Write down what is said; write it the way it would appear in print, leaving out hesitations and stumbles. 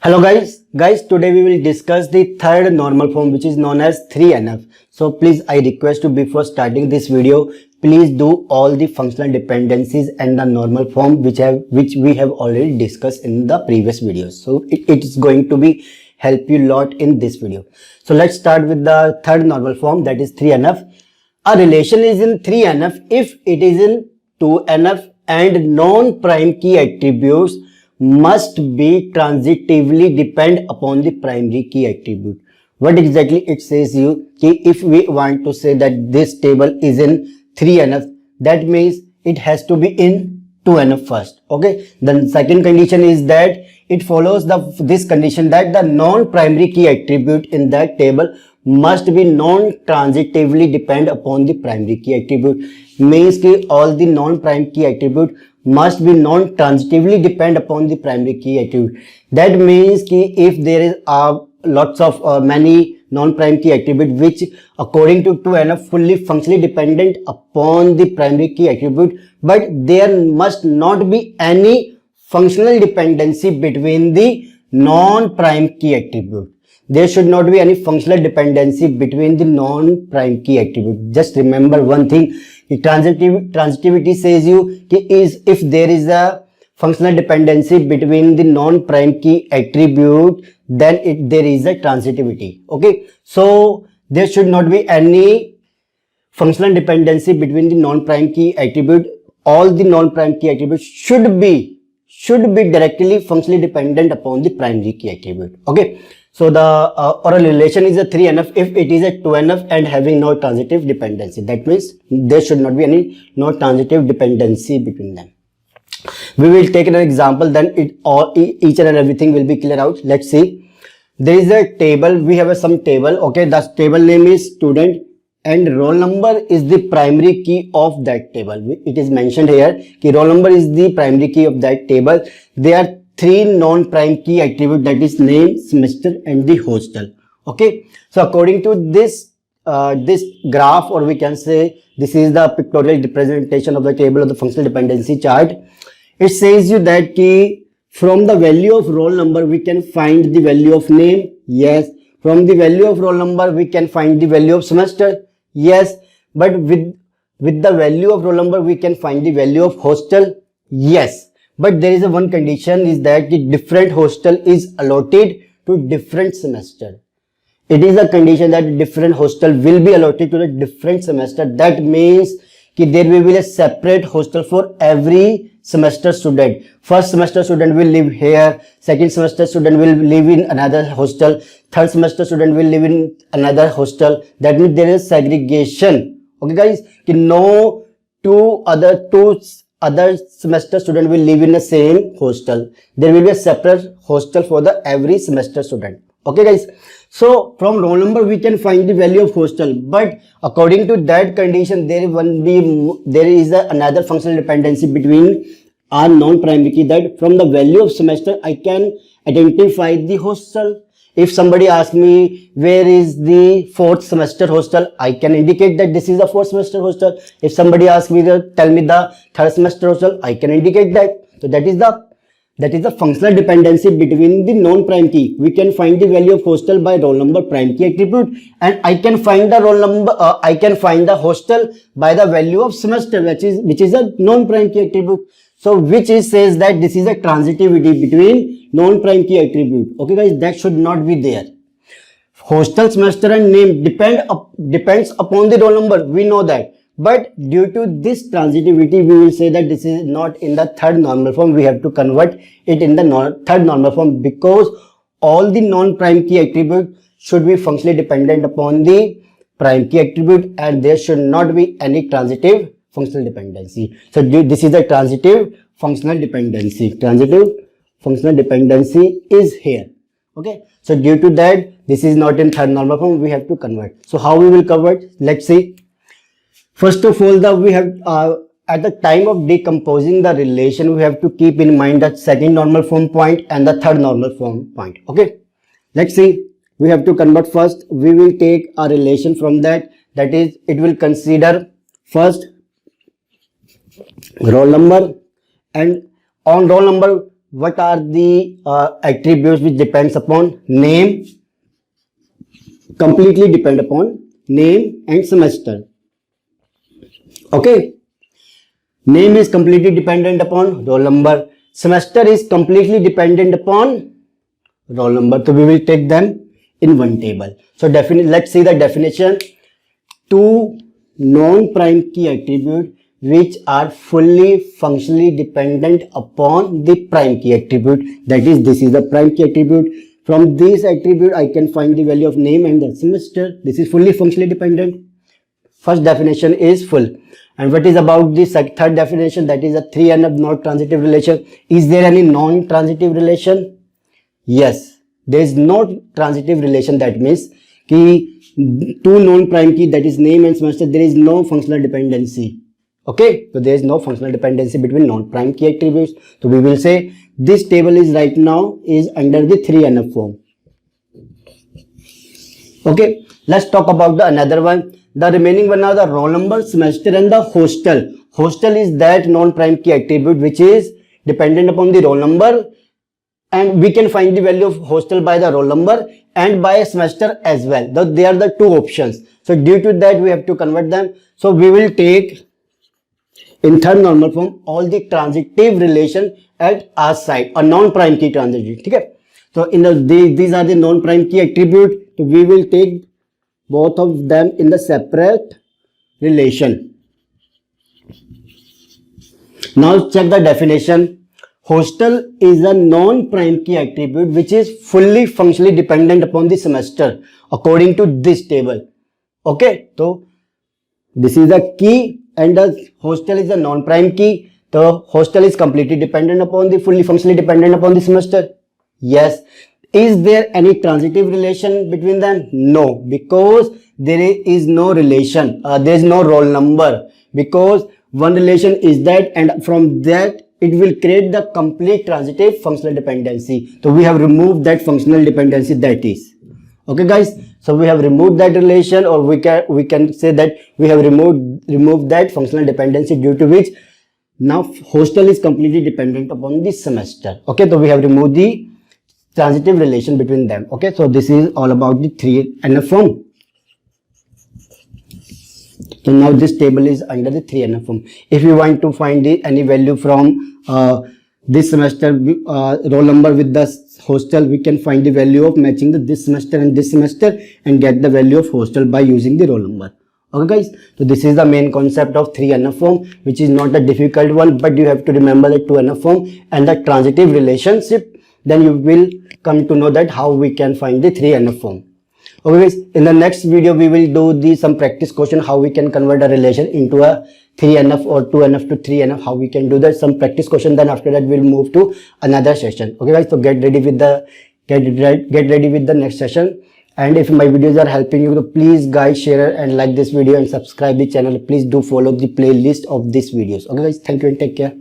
Hello guys, today we will discuss the third normal form which is known as 3NF. So please I request you before starting this video, please do all the functional dependencies and the normal form which we have already discussed in the previous videos. So it is going to be help you a lot in this video. So let's start with the third normal form, that is 3NF. A relation is in 3NF if it is in 2NF and non-prime key attributes must be transitively depend upon the primary key attribute. What exactly it says you? If we want to say that this table is in 3NF, that means it has to be in 2NF first. Okay. The second condition is that it follows this condition that the non-primary key attribute in that table must be non-transitively depend upon the primary key attribute. Means कि all the non-prime key attribute must be non-transitively depend upon the primary key attribute. That means कि if there is lots of many non-prime key attribute which according to 2NF fully functionally dependent upon the primary key attribute, but there must not be any functional dependency between the non-prime key attribute. There should not be any functional dependency between the non-prime key attribute. Just remember one thing, transitivity says you is if there is a functional dependency between the non-prime key attribute, then there is a transitivity. Okay, so there should not be any functional dependency between the non-prime key attribute. All the non-prime key attributes should be directly functionally dependent upon the primary key attribute. Okay, so the oral relation is a 3NF if it is a 2NF and having no transitive dependency. That means there should not be any no transitive dependency between them. We will take an example, then each and everything will be clear out. Let's see. There is a table, we have some table. Okay, the table name is student and roll number is the primary key of that table. It is mentioned here कि roll number is the primary key of that table. There are three non-prime key attribute, that is name, semester and the hostel. Okay, so according to this this graph, or we can say this is the pictorial representation of the table of the functional dependency chart. It says you that from the value of roll number we can find the value of name. Yes. From the value of roll number we can find the value of semester. Yes. But with the value of roll number we can find the value of hostel. Yes. But there is a one condition is that the different hostel is allotted to different semester. It is a condition that different hostel will be allotted to the different semester. That means that there will be a separate hostel for every semester student. First semester student will live here, second semester student will live in another hostel, third semester student will live in another hostel. That means there is segregation. Okay guys, no two other semester student will live in the same hostel. There will be a separate hostel for the every semester student. Okay guys, so from roll number we can find the value of hostel, but according to that condition there is another functional dependency between our non-primary key, that from the value of semester I can identify the hostel. If somebody asks me where is the fourth semester hostel, I can indicate that this is the fourth semester hostel. If somebody asks me to tell me the third semester hostel, I can indicate that. So that is the functional dependency between the non-prime key. We can find the value of hostel by roll number prime key attribute, and I can find the roll number. I can find the hostel by the value of semester, which is a non-prime key attribute. So which says that this is a transitivity between non-prime key attribute. Okay guys, that should not be there. Hostel, semester and name depends upon the roll number. We know that. But due to this transitivity, we will say that this is not in the third normal form. We have to convert it in the third normal form because all the non-prime key attribute should be functionally dependent upon the prime key attribute and there should not be any transitive functional dependency. So this is a transitive functional dependency. Transitive functional dependency is here. Okay. So due to that, this is not in third normal form. We have to convert. So how we will convert? Let's see. First of all, we have at the time of decomposing the relation, we have to keep in mind the second normal form point and the third normal form point. Okay. Let's see. We have to convert first. We will take a relation from that. That is, it will consider first roll number, and on roll number what are the attributes which depends upon name, completely depend upon name and semester. Okay, name is completely dependent upon roll number, semester is completely dependent upon roll number. So we will take them in one table. So let's see the definition. Two non-prime key attribute which are fully functionally dependent upon the prime key attribute. That is, this is the prime key attribute. From this attribute, I can find the value of name and the semester. This is fully functionally dependent. First definition is full. And what is about the third definition? That is a 3NF not transitive relation. Is there any non-transitive relation? Yes, there is no transitive relation. That means कि two non-prime key, that is name and semester, there is no functional dependency. Okay, so there is no functional dependency between non-prime key attributes. So we will say this table is right now is under the 3NF form. Okay, let's talk about the another one. The remaining one are the roll number, semester and the hostel. Hostel is that non-prime key attribute which is dependent upon the roll number, and we can find the value of hostel by the roll number and by a semester as well. They are the two options. So due to that we have to convert them. So we will take in third normal form all the transitive relation at our side, a non-prime key transitive. Okay? So in these are the non-prime key attribute. So we will take both of them in the separate relation. Now check the definition. Hostel is a non-prime key attribute which is fully functionally dependent upon the semester according to this table. Okay, so this is the key and the hostel is a non-prime key. The hostel is completely dependent upon the fully functionally dependent upon the semester. Yes. Is there any transitive relation between them? No, because there is no relation. There is no roll number, because one relation is that, and from that it will create the complete transitive functional dependency. So we have removed that functional dependency, that is. Okay guys, so we have removed that relation, or we can say that we have removed that functional dependency, due to which now hostel is completely dependent upon the semester. Okay, so we have removed the transitive relation between them. Okay, so this is all about the 3NF form. So now this table is under the 3NF form. If you want to find any value from this semester roll number with the hostel, we can find the value of matching this semester and this semester and get the value of hostel by using the roll number. Okay guys, so this is the main concept of 3NF form, which is not a difficult one, but you have to remember the 2NF form and the transitive relationship. Then you will come to know that how we can find the 3NF form. Okay guys, in the next video we will do some practice question, how we can convert a relation into a 3NF or 2NF to 3NF, how we can do that, some practice question. Then after that we'll move to another session. Okay guys, so get ready with the next session. And if my videos are helping you, so please guys share and like this video and subscribe the channel. Please do follow the playlist of these videos. Okay guys, thank you and take care.